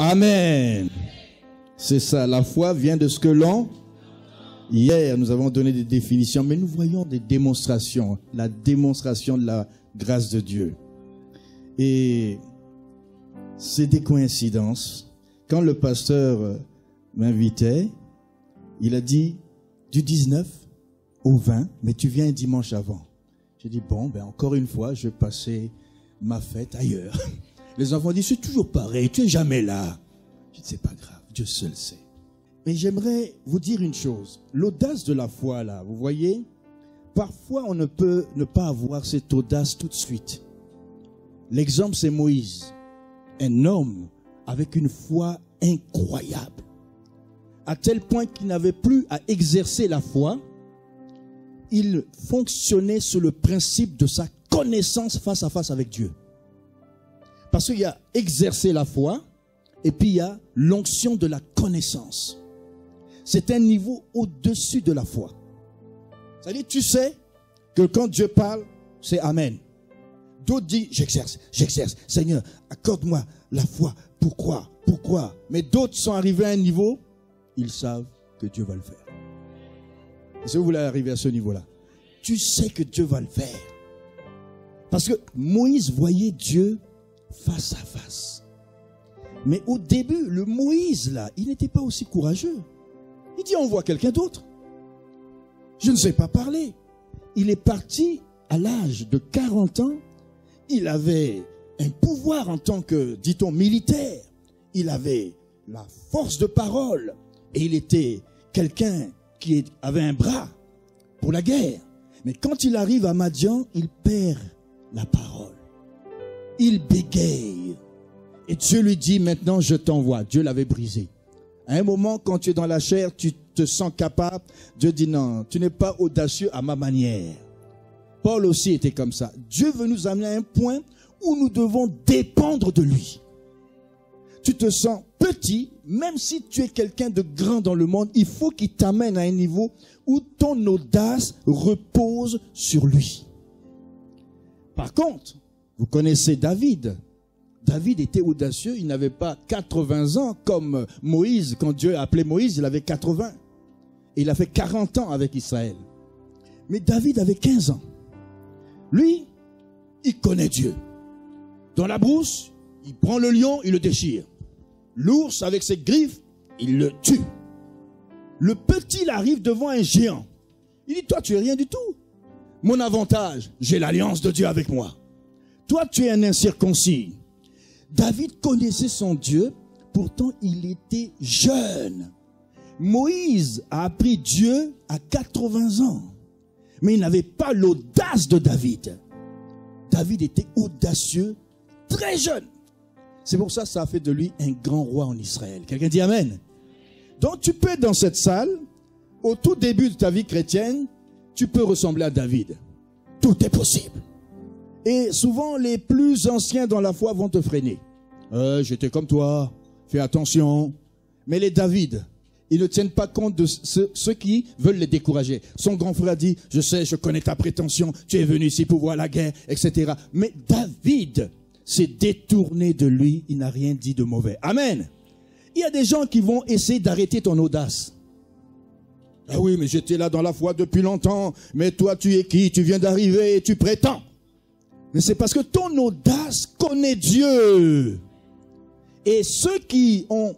Amen. C'est ça, la foi vient de ce que l'on... Hier, nous avons donné des définitions, mais nous voyons des démonstrations, la démonstration de la grâce de Dieu. Et c'est des coïncidences. Quand le pasteur m'invitait, il a dit du 19 au 20, mais tu viens un dimanche avant. J'ai dit, bon, ben encore une fois, je vais passer ma fête ailleurs. Les enfants disent, c'est toujours pareil, tu es jamais là. Je dis, c'est pas grave, Dieu seul sait. Mais j'aimerais vous dire une chose. L'audace de la foi, là, vous voyez, parfois on ne peut ne pas avoir cette audace tout de suite. L'exemple, c'est Moïse. Un homme avec une foi incroyable. À tel point qu'il n'avait plus à exercer la foi. Il fonctionnait sur le principe de sa connaissance face à face avec Dieu. Parce qu'il y a exercer la foi, et puis il y a l'onction de la connaissance. C'est un niveau au-dessus de la foi. C'est-à-dire, tu sais que quand Dieu parle, c'est Amen. D'autres disent, j'exerce. Seigneur, accorde-moi la foi. Pourquoi? Mais d'autres sont arrivés à un niveau, ils savent que Dieu va le faire. Est-ce que vous voulez arriver à ce niveau-là? Tu sais que Dieu va le faire. Parce que Moïse voyait Dieu face à face. Mais au début, le Moïse là, il n'était pas aussi courageux. Il dit, on voit quelqu'un d'autre. Je ne sais pas parler. Il est parti à l'âge de 40 ans. Il avait un pouvoir en tant que, dit-on, militaire. Il avait la force de parole. Et il était quelqu'un qui avait un bras pour la guerre. Mais quand il arrive à Madian, il perd la parole. Il bégaye. Et Dieu lui dit, maintenant je t'envoie. Dieu l'avait brisé. À un moment, quand tu es dans la chair, tu te sens capable. Dieu dit non, tu n'es pas audacieux à ma manière. Paul aussi était comme ça. Dieu veut nous amener à un point où nous devons dépendre de lui. Tu te sens petit, même si tu es quelqu'un de grand dans le monde, il faut qu'il t'amène à un niveau où ton audace repose sur lui. Par contre, vous connaissez David. David était audacieux, il n'avait pas 80 ans comme Moïse. Quand Dieu a appelé Moïse, il avait 80. Et il a fait 40 ans avec Israël. Mais David avait 15 ans. Lui, il connaît Dieu. Dans la brousse, il prend le lion, il le déchire. L'ours, avec ses griffes, il le tue. Le petit, il arrive devant un géant. Il dit, toi, tu es rien du tout. Mon avantage, j'ai l'alliance de Dieu avec moi. Toi, tu es un incirconcis. David connaissait son Dieu, pourtant il était jeune. Moïse a appris Dieu à 80 ans. Mais il n'avait pas l'audace de David. David était audacieux, très jeune. C'est pour ça que ça a fait de lui un grand roi en Israël. Quelqu'un dit Amen. Donc tu peux être dans cette salle, au tout début de ta vie chrétienne, tu peux ressembler à David. Tout est possible. Et souvent, les plus anciens dans la foi vont te freiner. J'étais comme toi, fais attention. Mais les David, ils ne tiennent pas compte de ceux qui veulent les décourager. Son grand frère dit, je sais, je connais ta prétention, tu es venu ici pour voir la guerre, etc. Mais David s'est détourné de lui, il n'a rien dit de mauvais. Amen. Il y a des gens qui vont essayer d'arrêter ton audace. Ah oui, mais j'étais là dans la foi depuis longtemps. Mais toi, tu es qui? Tu viens d'arriver et tu prétends. Mais c'est parce que ton audace connaît Dieu. Et ceux qui ont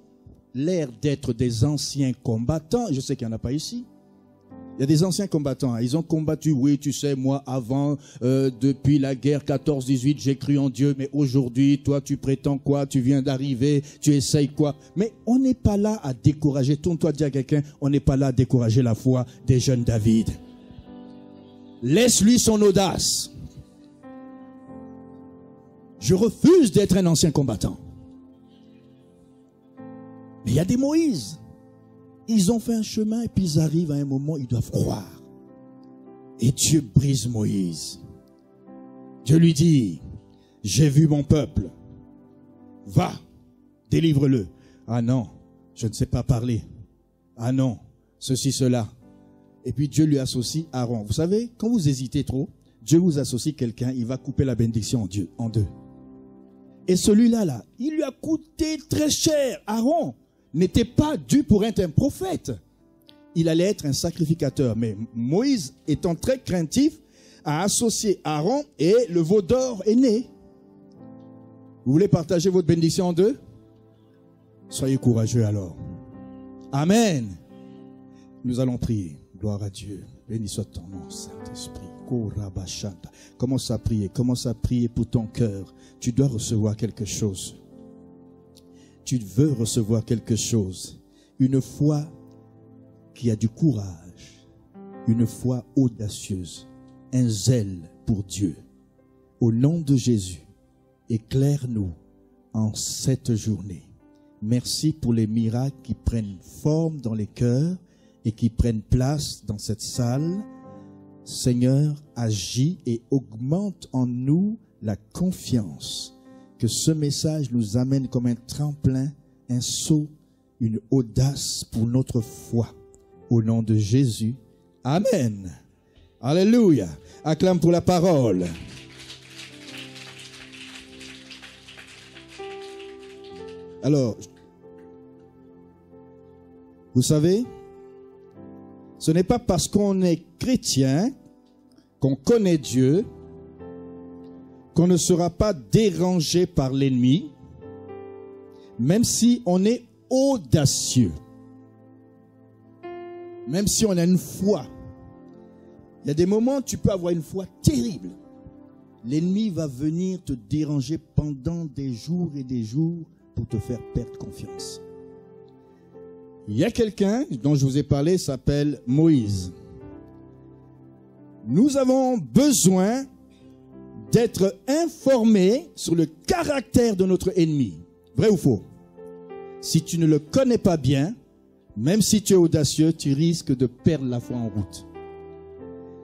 l'air d'être des anciens combattants, je sais qu'il n'y en a pas ici. Il y a des anciens combattants, ils ont combattu, oui, tu sais, moi, avant, depuis la guerre 14-18, j'ai cru en Dieu, mais aujourd'hui, toi, tu prétends quoi? Tu viens d'arriver, tu essayes quoi? Mais on n'est pas là à décourager, tourne-toi, dis à quelqu'un, on n'est pas là à décourager la foi des jeunes David. Laisse-lui son audace. Je refuse d'être un ancien combattant. Mais il y a des Moïse. Ils ont fait un chemin et puis ils arrivent à un moment où ils doivent croire. Et Dieu brise Moïse. Dieu lui dit, j'ai vu mon peuple. Va, délivre-le. Ah non, je ne sais pas parler. Ah non, ceci, cela. Et puis Dieu lui associe Aaron. Vous savez, quand vous hésitez trop, Dieu vous associe quelqu'un, il va couper la bénédiction en deux. Et celui-là, il lui a coûté très cher. Aaron n'était pas dû pour être un prophète. Il allait être un sacrificateur. Mais Moïse, étant très craintif, a associé Aaron et le veau d'or est né. Vous voulez partager votre bénédiction en deux? Soyez courageux alors. Amen. Nous allons prier. Gloire à Dieu. Béni soit ton nom, Saint-Esprit. Commence à prier. Commence à prier pour ton cœur. Tu dois recevoir quelque chose. Tu veux recevoir quelque chose. Une foi qui a du courage. Une foi audacieuse. Un zèle pour Dieu. Au nom de Jésus, éclaire-nous en cette journée. Merci pour les miracles qui prennent forme dans les cœurs et qui prennent place dans cette salle. Seigneur, agis et augmente en nous la confiance que ce message nous amène comme un tremplin, un saut, une audace pour notre foi. Au nom de Jésus, Amen. Alléluia. Acclame pour la parole. Alors, vous savez, ce n'est pas parce qu'on est chrétien, qu'on connaît Dieu, qu'on ne sera pas dérangé par l'ennemi, même si on est audacieux, même si on a une foi. Il y a des moments où tu peux avoir une foi terrible. L'ennemi va venir te déranger pendant des jours et des jours pour te faire perdre confiance. Il y a quelqu'un dont je vous ai parlé, s'appelle Moïse. Nous avons besoin d'être informés sur le caractère de notre ennemi. Vrai ou faux? Si tu ne le connais pas bien, même si tu es audacieux, tu risques de perdre la foi en route.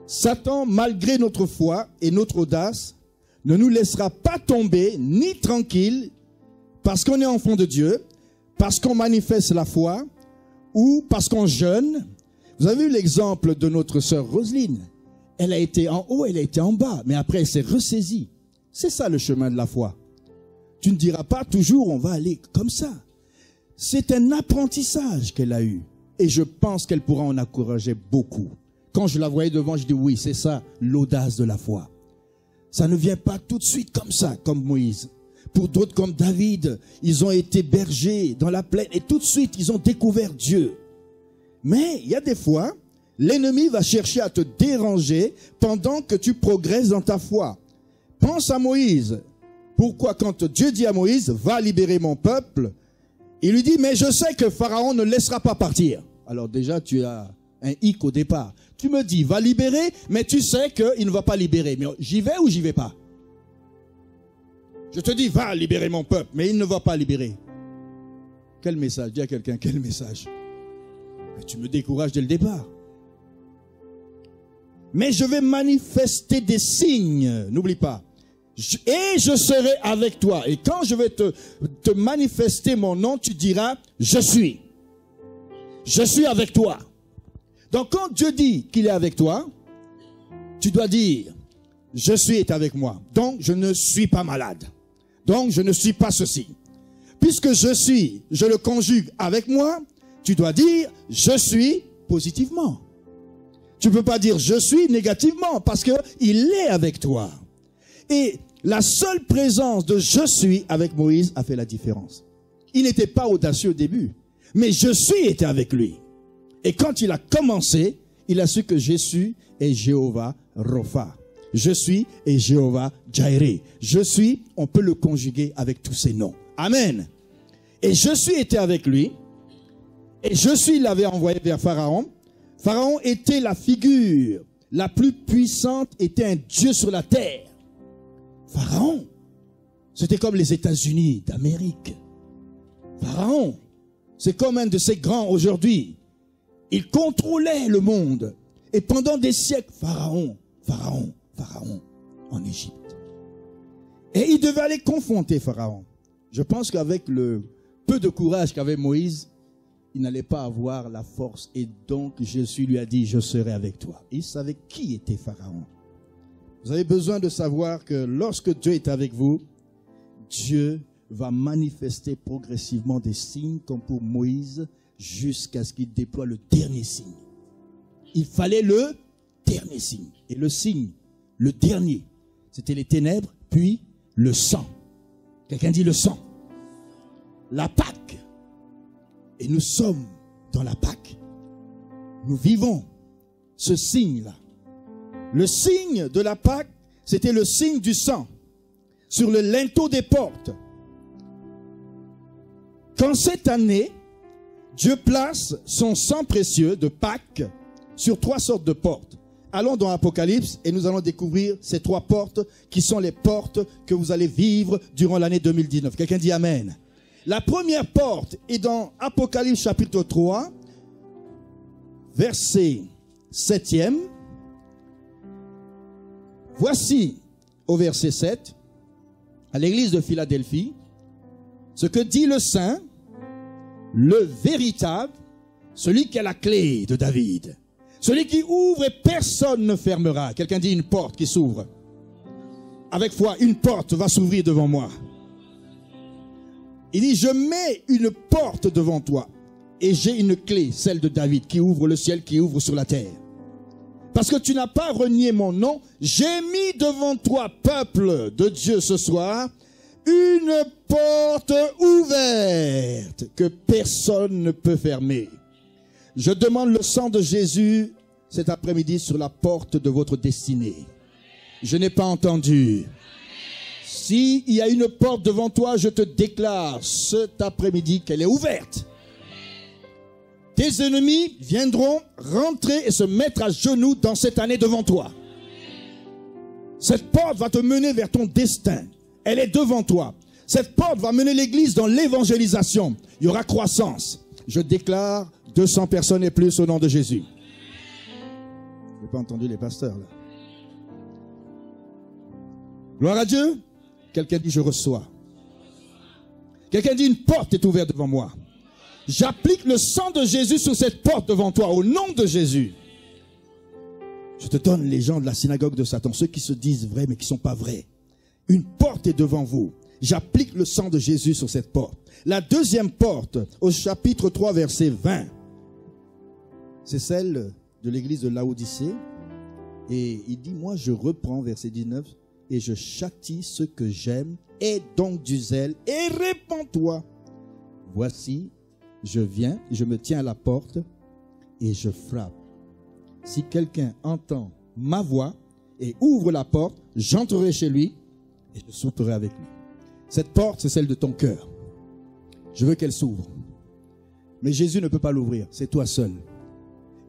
Satan, malgré notre foi et notre audace, ne nous laissera pas tomber ni tranquille parce qu'on est enfant de Dieu, parce qu'on manifeste la foi ou parce qu'on jeûne. Vous avez vu l'exemple de notre sœur Roselyne. Elle a été en haut, elle a été en bas, mais après elle s'est ressaisie. C'est ça le chemin de la foi. Tu ne diras pas toujours on va aller comme ça. C'est un apprentissage qu'elle a eu et je pense qu'elle pourra en encourager beaucoup. Quand je la voyais devant, je dis oui, c'est ça l'audace de la foi. Ça ne vient pas tout de suite comme ça, comme Moïse. Pour d'autres comme David, ils ont été bergers dans la plaine et tout de suite ils ont découvert Dieu. Mais il y a des fois, l'ennemi va chercher à te déranger pendant que tu progresses dans ta foi. Pense à Moïse. Pourquoi quand Dieu dit à Moïse, va libérer mon peuple, il lui dit, mais je sais que Pharaon ne laissera pas partir. Alors déjà, tu as un hic au départ. Tu me dis, va libérer, mais tu sais qu'il ne va pas libérer. Mais j'y vais ou j'y vais pas? Je te dis, va libérer mon peuple, mais il ne va pas libérer. Quel message? Dis à quelqu'un, quel message? Mais tu me décourages dès le départ. Mais je vais manifester des signes, n'oublie pas. Et je serai avec toi. Et quand je vais te manifester mon nom, tu diras, je suis. Je suis avec toi. Donc quand Dieu dit qu'il est avec toi, tu dois dire, je suis est avec moi. Donc je ne suis pas malade. Donc je ne suis pas ceci. Puisque je suis, je le conjugue avec moi, tu dois dire, je suis positivement. Tu ne peux pas dire je suis négativement parce qu'il est avec toi. Et la seule présence de je suis avec Moïse a fait la différence. Il n'était pas audacieux au début, mais je suis était avec lui. Et quand il a commencé, il a su que Jésus est Jéhovah Rapha. Je suis est Jéhovah Jireh. Je suis, on peut le conjuguer avec tous ces noms. Amen. Et je suis était avec lui. Et je suis l'avait envoyé vers Pharaon. Pharaon était la figure la plus puissante, était un dieu sur la terre. Pharaon, c'était comme les États-Unis d'Amérique. Pharaon, c'est comme un de ces grands aujourd'hui. Il contrôlait le monde. Et pendant des siècles, Pharaon, en Égypte. Et il devait aller confronter Pharaon. Je pense qu'avec le peu de courage qu'avait Moïse, il n'allait pas avoir la force. Et donc Jésus lui a dit, je serai avec toi. Il savait qui était Pharaon. Vous avez besoin de savoir que lorsque Dieu est avec vous, Dieu va manifester progressivement des signes comme pour Moïse jusqu'à ce qu'il déploie le dernier signe. Il fallait le dernier signe. Et le signe, le dernier, c'était les ténèbres, puis le sang. Quelqu'un dit le sang. La Pâque. Et nous sommes dans la Pâque. Nous vivons ce signe-là. Le signe de la Pâque, c'était le signe du sang sur le linteau des portes. Quand cette année, Dieu place son sang précieux de Pâques sur 3 sortes de portes. Allons dans Apocalypse et nous allons découvrir ces 3 portes qui sont les portes que vous allez vivre durant l'année 2019. Quelqu'un dit Amen. La première porte est dans Apocalypse chapitre 3, verset 7e. Voici au verset 7, à l'église de Philadelphie, ce que dit le Saint, le véritable, celui qui a la clé de David. Celui qui ouvre et personne ne fermera. Quelqu'un dit une porte qui s'ouvre. Avec foi, une porte va s'ouvrir devant moi. Il dit, je mets une porte devant toi et j'ai une clé, celle de David, qui ouvre le ciel, qui ouvre sur la terre. Parce que tu n'as pas renié mon nom, j'ai mis devant toi, peuple de Dieu, ce soir, une porte ouverte que personne ne peut fermer. Je demande le sang de Jésus cet après-midi sur la porte de votre destinée. Je n'ai pas entendu. S'il y a une porte devant toi, je te déclare cet après-midi qu'elle est ouverte. Tes ennemis viendront rentrer et se mettre à genoux dans cette année devant toi. Cette porte va te mener vers ton destin. Elle est devant toi. Cette porte va mener l'église dans l'évangélisation. Il y aura croissance. Je déclare 200 personnes et plus au nom de Jésus. Je n'ai pas entendu les pasteurs là. Gloire à Dieu. Quelqu'un dit je reçois. Quelqu'un dit une porte est ouverte devant moi. J'applique le sang de Jésus sur cette porte devant toi au nom de Jésus. Je te donne les gens de la synagogue de Satan, ceux qui se disent vrais mais qui ne sont pas vrais. Une porte est devant vous. J'applique le sang de Jésus sur cette porte. La deuxième porte, au chapitre 3, verset 20, c'est celle de l'église de Laodicée. Et il dit, moi je reprends, verset 19, et je châtie ceux que j'aime, aie donc du zèle, et répands-toi. Voici, je viens, je me tiens à la porte, et je frappe. Si quelqu'un entend ma voix, et ouvre la porte, j'entrerai chez lui, et je souperai avec lui. Cette porte, c'est celle de ton cœur. Je veux qu'elle s'ouvre. Mais Jésus ne peut pas l'ouvrir, c'est toi seul.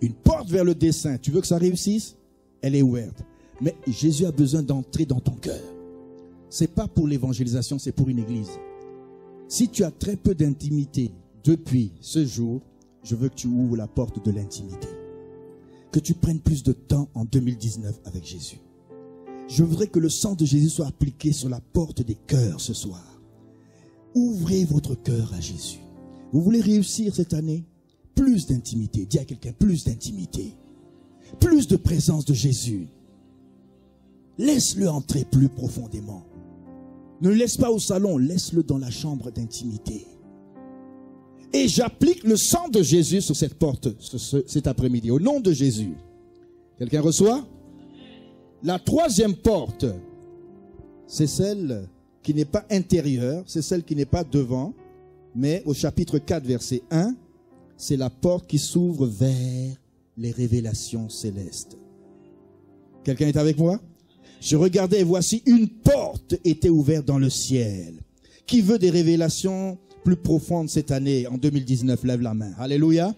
Une porte vers le dessein, tu veux que ça réussisse? Elle est ouverte. Mais Jésus a besoin d'entrer dans ton cœur. Ce n'est pas pour l'évangélisation, c'est pour une église. Si tu as très peu d'intimité depuis ce jour, je veux que tu ouvres la porte de l'intimité. Que tu prennes plus de temps en 2019 avec Jésus. Je voudrais que le sang de Jésus soit appliqué sur la porte des cœurs ce soir. Ouvrez votre cœur à Jésus. Vous voulez réussir cette année? Plus d'intimité. Dis à quelqu'un, plus d'intimité. Plus de présence de Jésus. Laisse-le entrer plus profondément. Ne le laisse pas au salon, laisse-le dans la chambre d'intimité. Et j'applique le sang de Jésus sur cette porte cet après-midi, au nom de Jésus. Quelqu'un reçoit? La troisième porte, c'est celle qui n'est pas intérieure, c'est celle qui n'est pas devant, mais au chapitre 4, verset 1, c'est la porte qui s'ouvre vers les révélations célestes. Quelqu'un est avec moi? Je regardais et voici une porte était ouverte dans le ciel. Qui veut des révélations plus profondes cette année, en 2019? Lève la main. Alléluia.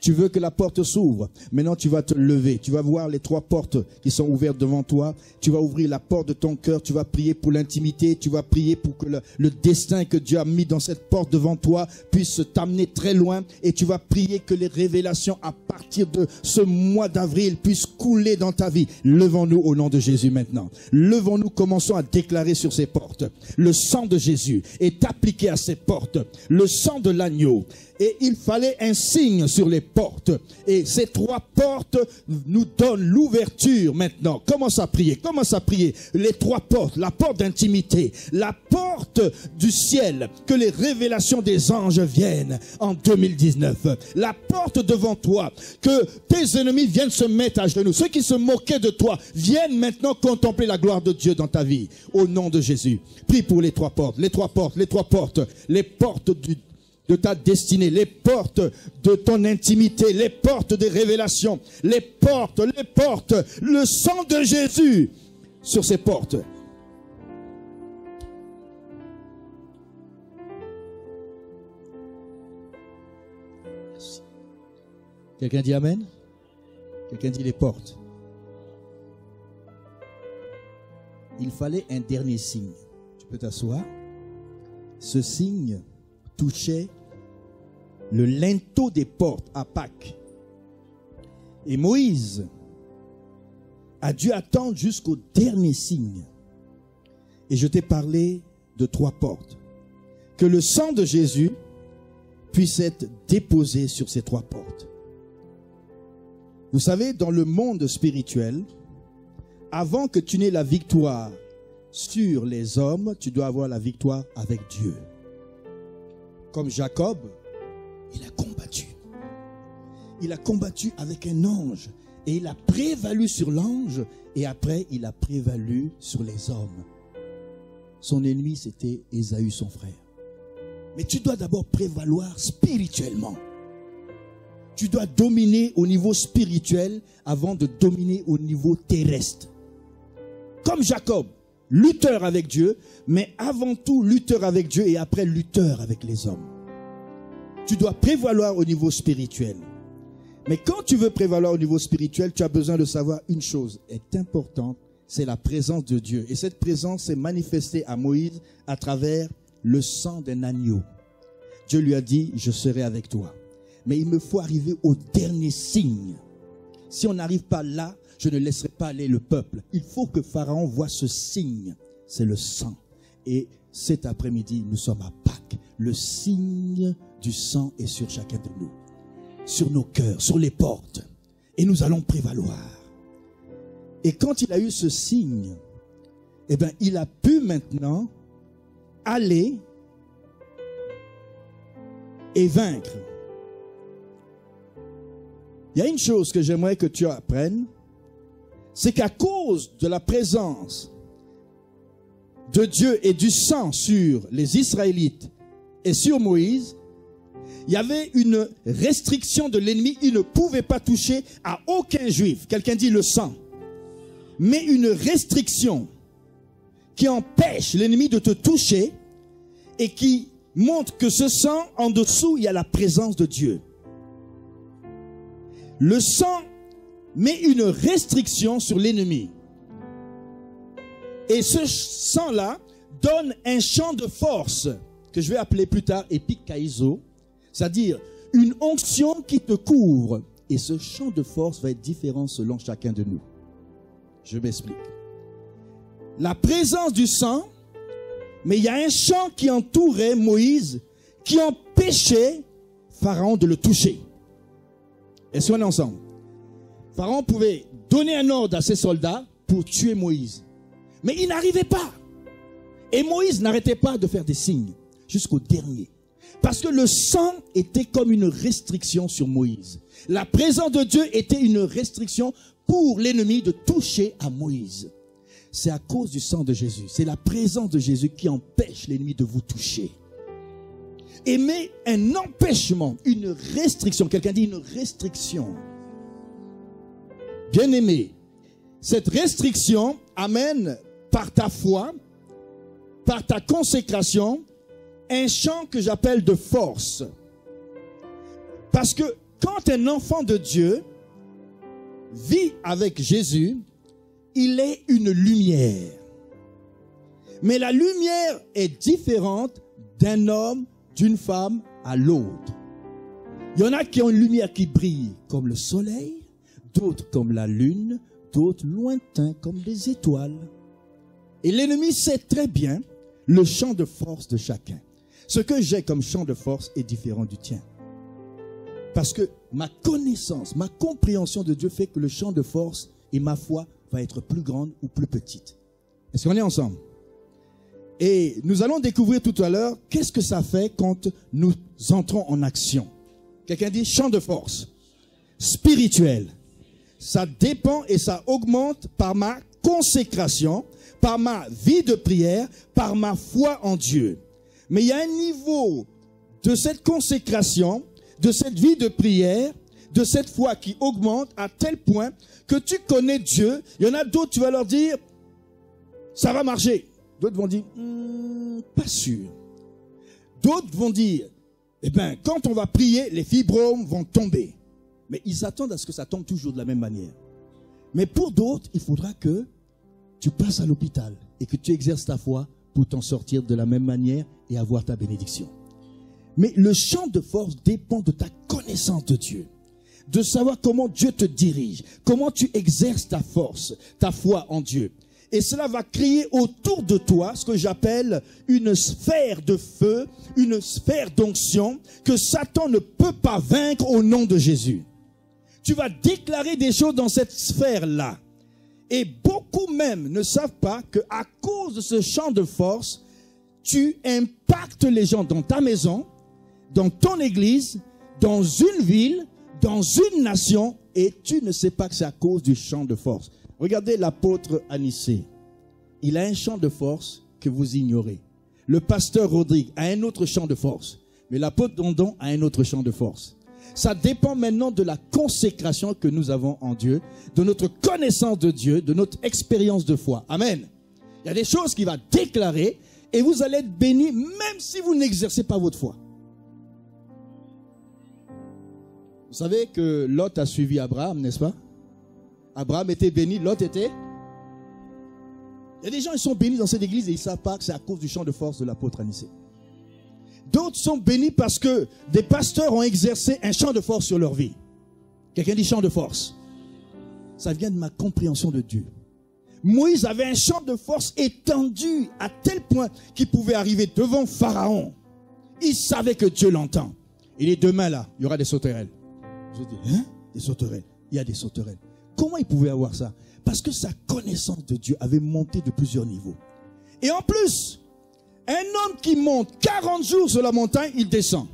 Tu veux que la porte s'ouvre. Maintenant, tu vas te lever. Tu vas voir les 3 portes qui sont ouvertes devant toi. Tu vas ouvrir la porte de ton cœur. Tu vas prier pour l'intimité. Tu vas prier pour que le destin que Dieu a mis dans cette porte devant toi puisse t'amener très loin. Et tu vas prier que les révélations à partir de ce mois d'avril puissent couler dans ta vie. Levons-nous au nom de Jésus maintenant. Levons-nous, commençons à déclarer sur ces portes. Le sang de Jésus est appliqué à ces portes. Le sang de l'agneau. Et il fallait un signe sur les portes portes. Et ces 3 portes nous donnent l'ouverture maintenant. Commence à prier, commence à prier. Les 3 portes, la porte d'intimité, la porte du ciel, que les révélations des anges viennent en 2019. La porte devant toi, que tes ennemis viennent se mettre à genoux. Ceux qui se moquaient de toi viennent maintenant contempler la gloire de Dieu dans ta vie. Au nom de Jésus. Prie pour les 3 portes, les 3 portes, les 3 portes, les portes de ta destinée, les portes de ton intimité, les portes des révélations, les portes, le sang de Jésus sur ces portes. Quelqu'un dit Amen? Quelqu'un dit les portes. Il fallait un dernier signe. Tu peux t'asseoir. Ce signe touchait le linteau des portes à Pâques. Et Moïse a dû attendre jusqu'au dernier signe. Et je t'ai parlé de 3 portes. Que le sang de Jésus puisse être déposé sur ces 3 portes. Vous savez, dans le monde spirituel, avant que tu n'aies la victoire sur les hommes, tu dois avoir la victoire avec Dieu. Comme Jacob, il a combattu. Il a combattu avec un ange. Et il a prévalu sur l'ange. Et après, il a prévalu sur les hommes. Son ennemi, c'était Ésaü, son frère. Mais tu dois d'abord prévaloir spirituellement. Tu dois dominer au niveau spirituel avant de dominer au niveau terrestre. Comme Jacob, lutteur avec Dieu, mais avant tout lutteur avec Dieu et après lutteur avec les hommes. Tu dois prévaloir au niveau spirituel. Mais quand tu veux prévaloir au niveau spirituel, tu as besoin de savoir une chose est importante, c'est la présence de Dieu. Et cette présence s'est manifestée à Moïse à travers le sang d'un agneau. Dieu lui a dit, je serai avec toi. Mais il me faut arriver au dernier signe. Si on n'arrive pas là, je ne laisserai pas aller le peuple. Il faut que Pharaon voit ce signe. C'est le sang. Et cet après-midi, nous sommes à Pâques. Le signe du sang est sur chacun de nous. Sur nos cœurs, sur les portes. Et nous allons prévaloir. Et quand il a eu ce signe, eh bien, il a pu maintenant aller et vaincre. Il y a une chose que j'aimerais que tu apprennes, c'est qu'à cause de la présence de Dieu et du sang sur les Israélites et sur Moïse, il y avait une restriction de l'ennemi. Il ne pouvait pas toucher à aucun juif. Quelqu'un dit le sang. Mais une restriction qui empêche l'ennemi de te toucher et qui montre que ce sang, en dessous, il y a la présence de Dieu. Le sang met une restriction sur l'ennemi. Et ce sang-là donne un champ de force que je vais appeler plus tard épikaizo, c'est-à-dire une onction qui te couvre. Et ce champ de force va être différent selon chacun de nous. Je m'explique. La présence du sang, mais il y a un champ qui entourait Moïse, qui empêchait Pharaon de le toucher. Est-ce qu'on est ensemble? Pharaon pouvait donner un ordre à ses soldats pour tuer Moïse. Mais il n'arrivait pas. Et Moïse n'arrêtait pas de faire des signes jusqu'au dernier. Parce que le sang était comme une restriction sur Moïse. La présence de Dieu était une restriction pour l'ennemi de toucher à Moïse. C'est à cause du sang de Jésus. C'est la présence de Jésus qui empêche l'ennemi de vous toucher. Et met un empêchement, une restriction. Quelqu'un dit une restriction. Bien-aimé, cette restriction amène par ta foi, par ta consécration, un champ que j'appelle de force. Parce que quand un enfant de Dieu vit avec Jésus, il est une lumière. Mais la lumière est différente d'un homme, d'une femme à l'autre. Il y en a qui ont une lumière qui brille comme le soleil, d'autres comme la lune, d'autres lointains comme des étoiles. Et l'ennemi sait très bien le champ de force de chacun. Ce que j'ai comme champ de force est différent du tien. Parce que ma connaissance, ma compréhension de Dieu fait que le champ de force et ma foi va être plus grande ou plus petite. Est-ce qu'on est ensemble? Et nous allons découvrir tout à l'heure qu'est-ce que ça fait quand nous entrons en action. Quelqu'un dit champ de force spirituel. Ça dépend et ça augmente par ma consécration, par ma vie de prière, par ma foi en Dieu. Mais il y a un niveau de cette consécration, de cette vie de prière, de cette foi qui augmente à tel point que tu connais Dieu. Il y en a d'autres, tu vas leur dire, ça va marcher. D'autres vont dire, pas sûr. D'autres vont dire, eh bien, quand on va prier, les fibromes vont tomber. Mais ils s'attendent à ce que ça tombe toujours de la même manière. Mais pour d'autres, il faudra que tu passes à l'hôpital et que tu exerces ta foi pour t'en sortir de la même manière et avoir ta bénédiction. Mais le champ de force dépend de ta connaissance de Dieu, de savoir comment Dieu te dirige, comment tu exerces ta force, ta foi en Dieu. Et cela va créer autour de toi ce que j'appelle une sphère de feu, une sphère d'onction que Satan ne peut pas vaincre au nom de Jésus. Tu vas déclarer des choses dans cette sphère-là. Et beaucoup même ne savent pas qu'à cause de ce champ de force, tu impactes les gens dans ta maison, dans ton église, dans une ville, dans une nation, et tu ne sais pas que c'est à cause du champ de force. Regardez l'apôtre Anicée. Il a un champ de force que vous ignorez. Le pasteur Rodrigue a un autre champ de force. Mais l'apôtre Dondon a un autre champ de force. Ça dépend maintenant de la consécration que nous avons en Dieu, de notre connaissance de Dieu, de notre expérience de foi. Amen. Il y a des choses qu'il va déclarer et vous allez être bénis même si vous n'exercez pas votre foi. Vous savez que Lot a suivi Abraham, n'est-ce pas? Abraham était béni, Lot était... Il y a des gens qui sont bénis dans cette église et ils ne savent pas que c'est à cause du champ de force de l'apôtre Anicée. D'autres sont bénis parce que des pasteurs ont exercé un champ de force sur leur vie. Quelqu'un dit champ de force. Ça vient de ma compréhension de Dieu. Moïse avait un champ de force étendu à tel point qu'il pouvait arriver devant Pharaon. Il savait que Dieu l'entend. Il est demain là, il y aura des sauterelles. Je dis, hein? Des sauterelles. Il y a des sauterelles. Comment il pouvait avoir ça? Parce que sa connaissance de Dieu avait monté de plusieurs niveaux. Et en plus, un homme qui monte 40 jours sur la montagne, il descend.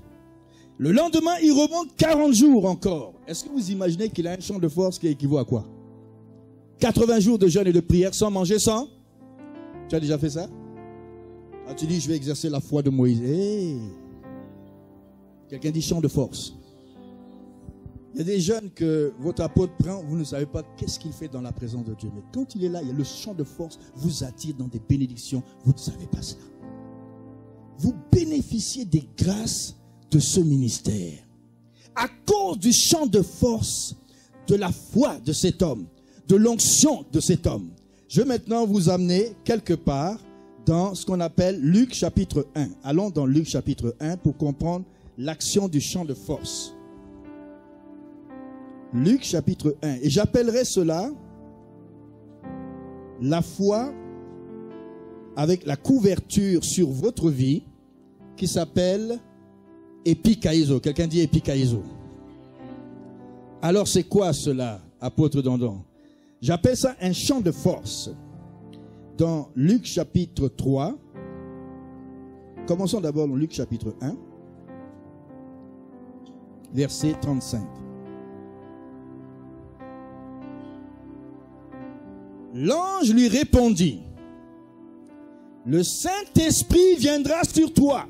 Le lendemain, il remonte 40 jours encore. Est-ce que vous imaginez qu'il a un champ de force qui équivaut à quoi? 80 jours de jeûne et de prière sans manger, sans? Tu as déjà fait ça? Ah, tu dis, je vais exercer la foi de Moïse. Hey. Quelqu'un dit champ de force. Il y a des jeunes que votre apôtre prend, vous ne savez pas qu'est-ce qu'il fait dans la présence de Dieu. Mais quand il est là, il y a le champ de force, vous attire dans des bénédictions, vous ne savez pas cela. Vous bénéficiez des grâces de ce ministère. À cause du champ de force, de la foi de cet homme, de l'onction de cet homme. Je vais maintenant vous amener quelque part dans ce qu'on appelle Luc chapitre 1. Allons dans Luc chapitre 1 pour comprendre l'action du champ de force. Luc chapitre 1. Et j'appellerai cela la foi avec la couverture sur votre vie qui s'appelle épikaizo. Quelqu'un dit épikaizo. Alors c'est quoi cela, apôtre Dondon? J'appelle ça un champ de force. Dans Luc chapitre 3, commençons d'abord dans Luc chapitre 1, verset 35. L'ange lui répondit, le Saint-Esprit viendra sur toi.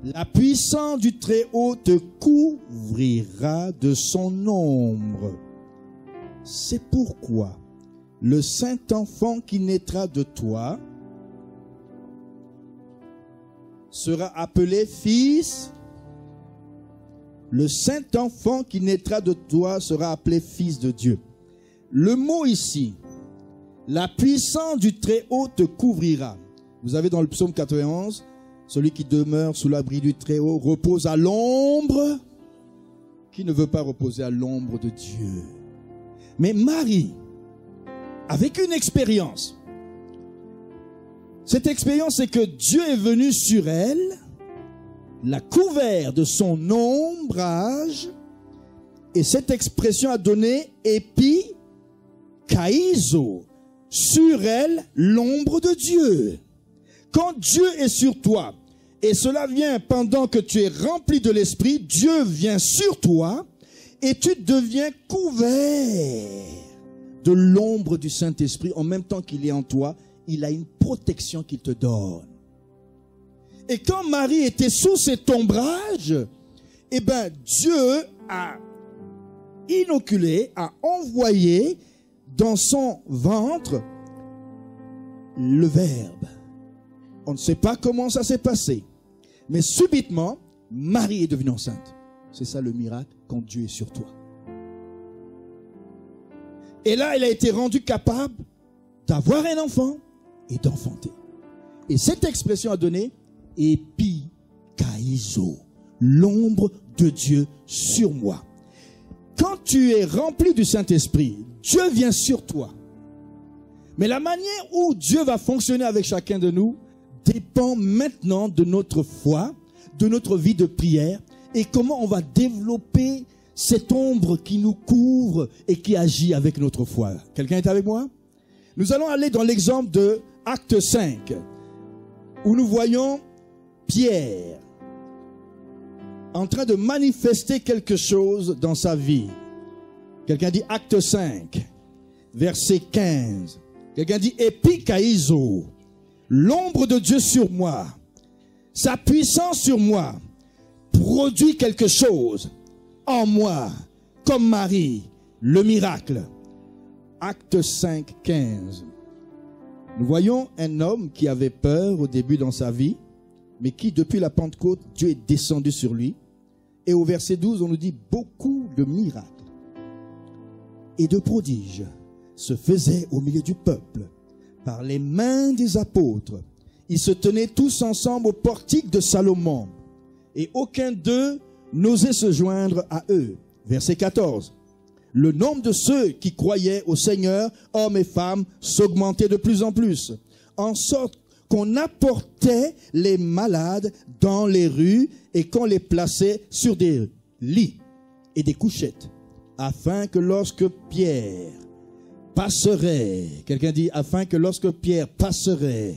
La puissance du Très-Haut te couvrira de son ombre. C'est pourquoi le Saint-Enfant qui naîtra de toi sera appelé fils. Le Saint-Enfant qui naîtra de toi sera appelé fils de Dieu. Le mot ici, la puissance du Très-Haut te couvrira. Vous avez dans le psaume 91, celui qui demeure sous l'abri du Très-Haut repose à l'ombre. Qui ne veut pas reposer à l'ombre de Dieu? Mais Marie, avec une expérience, cette expérience c'est que Dieu est venu sur elle l'a couvert de son ombrage. Et cette expression a donné épikaizo, sur elle l'ombre de Dieu. Quand Dieu est sur toi, et cela vient pendant que tu es rempli de l'Esprit, Dieu vient sur toi et tu deviens couvert de l'ombre du Saint-Esprit. En même temps qu'il est en toi, il a une protection qu'il te donne. Et quand Marie était sous cet ombrage, eh bien Dieu a inoculé, a envoyé dans son ventre le Verbe. On ne sait pas comment ça s'est passé, mais subitement, Marie est devenue enceinte. C'est ça le miracle quand Dieu est sur toi. Et là, elle a été rendue capable d'avoir un enfant et d'enfanter. Et cette expression a donné épikaizo, l'ombre de Dieu sur moi. Quand tu es rempli du Saint-Esprit, Dieu vient sur toi. Mais la manière où Dieu va fonctionner avec chacun de nous dépend maintenant de notre foi, de notre vie de prière et comment on va développer cette ombre qui nous couvre et qui agit avec notre foi. Quelqu'un est avec moi? Nous allons aller dans l'exemple de Acte 5 où nous voyons Pierre en train de manifester quelque chose dans sa vie. Quelqu'un dit Acte 5, verset 15. Quelqu'un dit épikaizo, l'ombre de Dieu sur moi, sa puissance sur moi, produit quelque chose en moi, comme Marie, le miracle. Acte 5, 15. Nous voyons un homme qui avait peur au début dans sa vie, mais qui, depuis la Pentecôte, Dieu est descendu sur lui. Et au verset 12, on nous dit beaucoup de miracles et de prodiges se faisaient au milieu du peuple par les mains des apôtres. Ils se tenaient tous ensemble au portique de Salomon et aucun d'eux n'osait se joindre à eux. Verset 14. Le nombre de ceux qui croyaient au Seigneur, hommes et femmes, s'augmentait de plus en plus, en sorte qu'on apportait les malades dans les rues et qu'on les plaçait sur des lits et des couchettes, afin que lorsque Pierre passerait, quelqu'un dit, afin que lorsque Pierre passerait,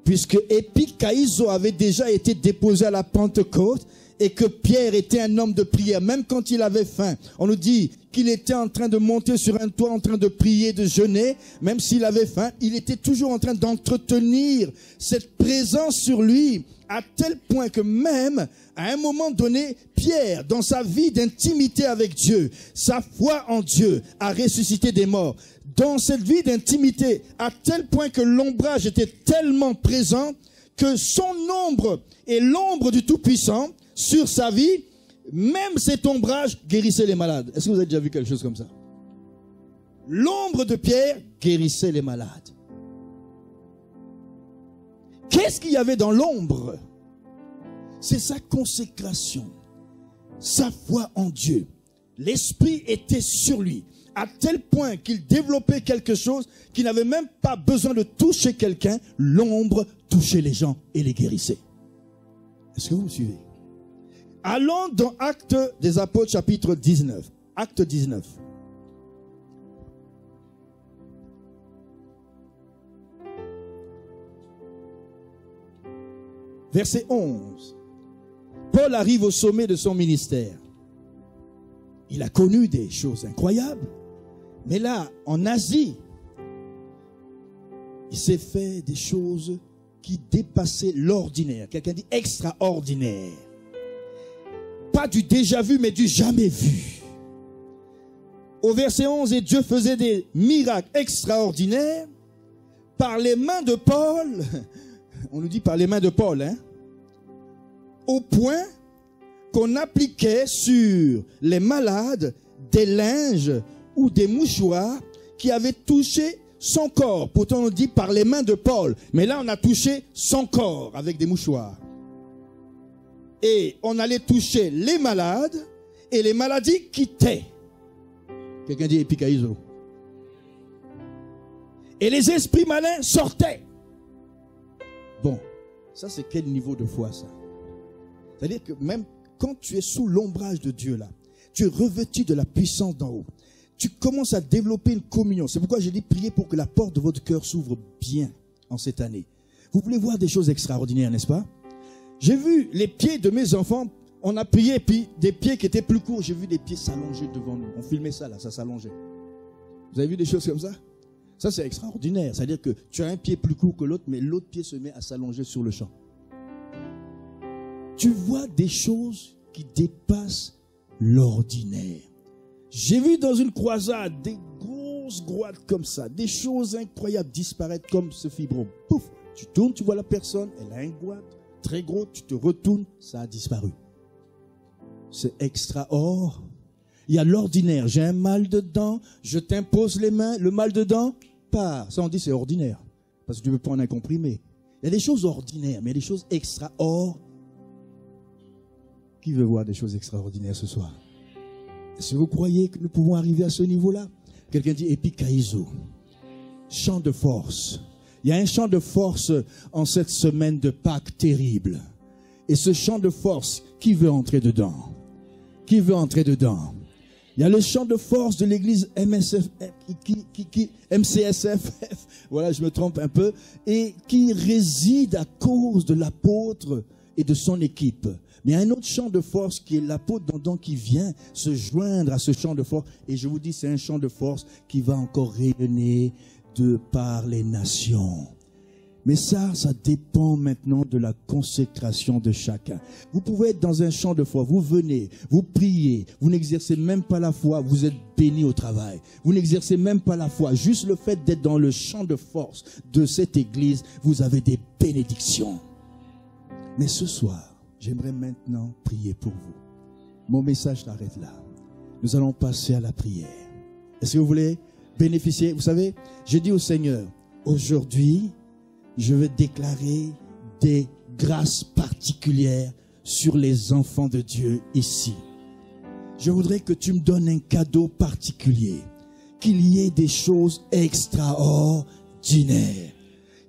puisque épikaizo avait déjà été déposé à la Pentecôte, et que Pierre était un homme de prière, même quand il avait faim. On nous dit qu'il était en train de monter sur un toit, en train de prier, de jeûner. Même s'il avait faim, il était toujours en train d'entretenir cette présence sur lui, à tel point que même, à un moment donné, Pierre, dans sa vie d'intimité avec Dieu, sa foi en Dieu, a ressuscité des morts. Dans cette vie d'intimité, à tel point que l'ombrage était tellement présent, que son ombre et l'ombre du Tout-Puissant, sur sa vie, même cet ombrage guérissait les malades. Est-ce que vous avez déjà vu quelque chose comme ça? L'ombre de Pierre guérissait les malades. Qu'est-ce qu'il y avait dans l'ombre? C'est sa consécration, sa foi en Dieu. L'Esprit était sur lui, à tel point qu'il développait quelque chose qui n'avait même pas besoin de toucher quelqu'un. L'ombre touchait les gens et les guérissait. Est-ce que vous me suivez? Allons dans Actes des Apôtres chapitre 19. Acte 19. Verset 11. Paul arrive au sommet de son ministère. Il a connu des choses incroyables. Mais là, en Asie, il s'est fait des choses qui dépassaient l'ordinaire. Quelqu'un dit extraordinaire. Pas du déjà vu, mais du jamais vu. Au verset 11, et Dieu faisait des miracles extraordinaires par les mains de Paul. On nous dit par les mains de Paul, hein? Au point qu'on appliquait sur les malades des linges ou des mouchoirs qui avaient touché son corps. Pourtant, on nous dit par les mains de Paul. Mais là, on a touché son corps avec des mouchoirs. Et on allait toucher les malades et les maladies quittaient. Quelqu'un dit épikaizo. Et les esprits malins sortaient. Bon, ça c'est quel niveau de foi ça? C'est-à-dire que même quand tu es sous l'ombrage de Dieu là, tu es revêtu de la puissance d'en haut. Tu commences à développer une communion. C'est pourquoi j'ai dit priez pour que la porte de votre cœur s'ouvre bien en cette année. Vous voulez voir des choses extraordinaires, n'est-ce pas? J'ai vu les pieds de mes enfants, on a prié, puis des pieds qui étaient plus courts, j'ai vu des pieds s'allonger devant nous. On filmait ça là, ça s'allongeait. Vous avez vu des choses comme ça? Ça c'est extraordinaire, c'est-à-dire que tu as un pied plus court que l'autre, mais l'autre pied se met à s'allonger sur le champ. Tu vois des choses qui dépassent l'ordinaire. J'ai vu dans une croisade des grosses grottes comme ça, des choses incroyables disparaître comme ce fibrome. Pouf, tu tournes, tu vois la personne, elle a un goître très gros, tu te retournes, ça a disparu. C'est extraordinaire. Il y a l'ordinaire, j'ai un mal de dents, je t'impose les mains, le mal de dents, pas. Ça on dit c'est ordinaire, parce que tu veux prendre un comprimé. Il y a des choses ordinaires, mais il y a des choses extraordinaires. Qui veut voir des choses extraordinaires ce soir? Est-ce que vous croyez que nous pouvons arriver à ce niveau-là? Quelqu'un dit épikaizo, chant de force. Il y a un chant de force en cette semaine de Pâques terrible. Et ce chant de force, qui veut entrer dedans? Qui veut entrer dedans? Il y a le chant de force de l'église MCSF, voilà, je me trompe un peu, et qui réside à cause de l'apôtre et de son équipe. Mais il y a un autre chant de force qui est l'apôtre Dandon qui vient se joindre à ce chant de force. Et je vous dis, c'est un chant de force qui va encore rayonner de par les nations. Mais ça dépend maintenant de la consécration de chacun. Vous pouvez être dans un chant de foi, vous venez, vous priez, vous n'exercez même pas la foi, vous êtes béni au travail. Vous n'exercez même pas la foi. Juste le fait d'être dans le chant de force de cette église, vous avez des bénédictions. Mais ce soir, j'aimerais maintenant prier pour vous. Mon message s'arrête là. Nous allons passer à la prière. Est-ce que vous voulez bénéficier? Vous savez, j'ai dit au Seigneur, aujourd'hui, je veux déclarer des grâces particulières sur les enfants de Dieu ici. Je voudrais que tu me donnes un cadeau particulier, qu'il y ait des choses extraordinaires.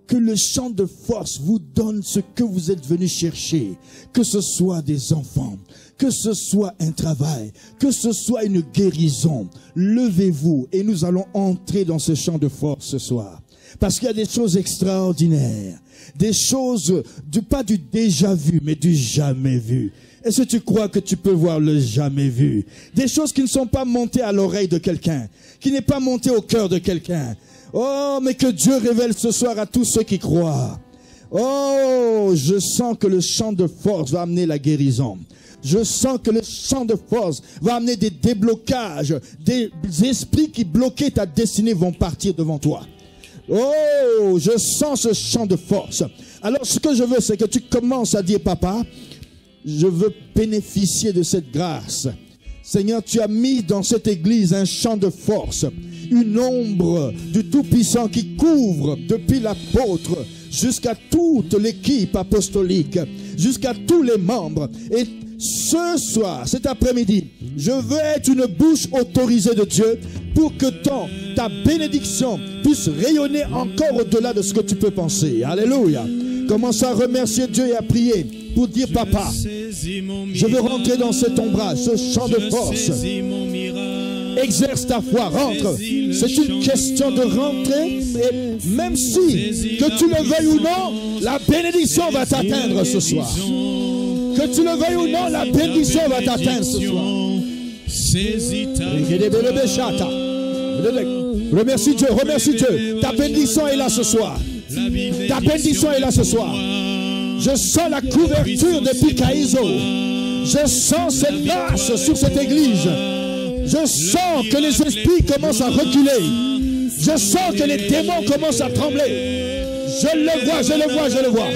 Que le chant de force vous donne ce que vous êtes venu chercher, que ce soit des enfants, que ce soit un travail, que ce soit une guérison. Levez-vous et nous allons entrer dans ce chant de force ce soir. Parce qu'il y a des choses extraordinaires, des choses, pas du déjà vu, mais du jamais vu. Est-ce que tu crois que tu peux voir le jamais vu? Des choses qui ne sont pas montées à l'oreille de quelqu'un, qui n'est pas montée au cœur de quelqu'un. Oh, mais que Dieu révèle ce soir à tous ceux qui croient. Oh, je sens que le chant de force va amener la guérison. Je sens que le chant de force va amener des déblocages. Des esprits qui bloquaient ta destinée vont partir devant toi. Oh, je sens ce chant de force. Alors, ce que je veux, c'est que tu commences à dire, papa, je veux bénéficier de cette grâce. Seigneur, tu as mis dans cette église un chant de force, une ombre du Tout-Puissant qui couvre depuis l'apôtre jusqu'à toute l'équipe apostolique, jusqu'à tous les membres. Et ce soir, cet après-midi, je veux être une bouche autorisée de Dieu pour que ta bénédiction puisse rayonner encore au-delà de ce que tu peux penser. Alléluia. Commence à remercier Dieu et à prier pour dire, papa, je veux rentrer dans cet ombrage, ce champ de force. Exerce ta foi, rentre. C'est une question de rentrer. Et même si, que tu le veuilles ou non, la bénédiction va t'atteindre ce soir. Que tu le veuilles ou non, la bénédiction va t'atteindre ce soir. Remercie Dieu, remercie Dieu. Ta bénédiction est là ce soir. Ta bénédiction est là ce soir. Je sens la couverture de Pikaïzo. Je sens cette grâce sur cette église. Je sens que les esprits commencent à reculer. Je sens que les démons commencent à trembler. Je le vois, je le vois, je le vois.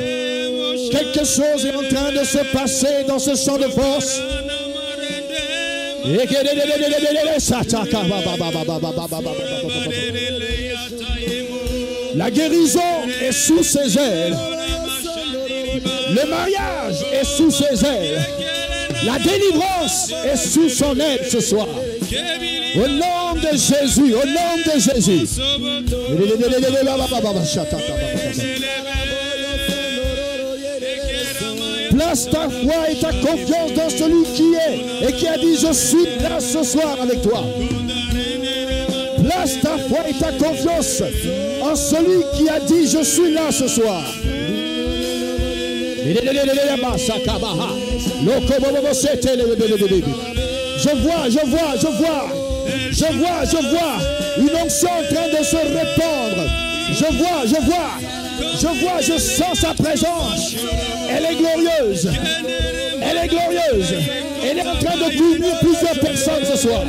Quelque chose est en train de se passer dans ce champ de force. La guérison est sous ses ailes. Le mariage est sous ses ailes. La délivrance est sous son aile ce soir. Au nom de Jésus, au nom de Jésus. Plein Place ta foi et ta confiance dans celui qui est et qui a dit je suis là ce soir avec toi. Place ta foi et ta confiance en celui qui a dit je suis là ce soir. Je vois une onction en train de se répandre. Je sens sa présence. Elle est glorieuse. Elle est en train de couvrir plusieurs personnes ce soir.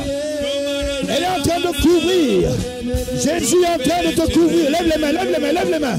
Elle est en train de couvrir. Jésus est en train de te couvrir. Lève les mains.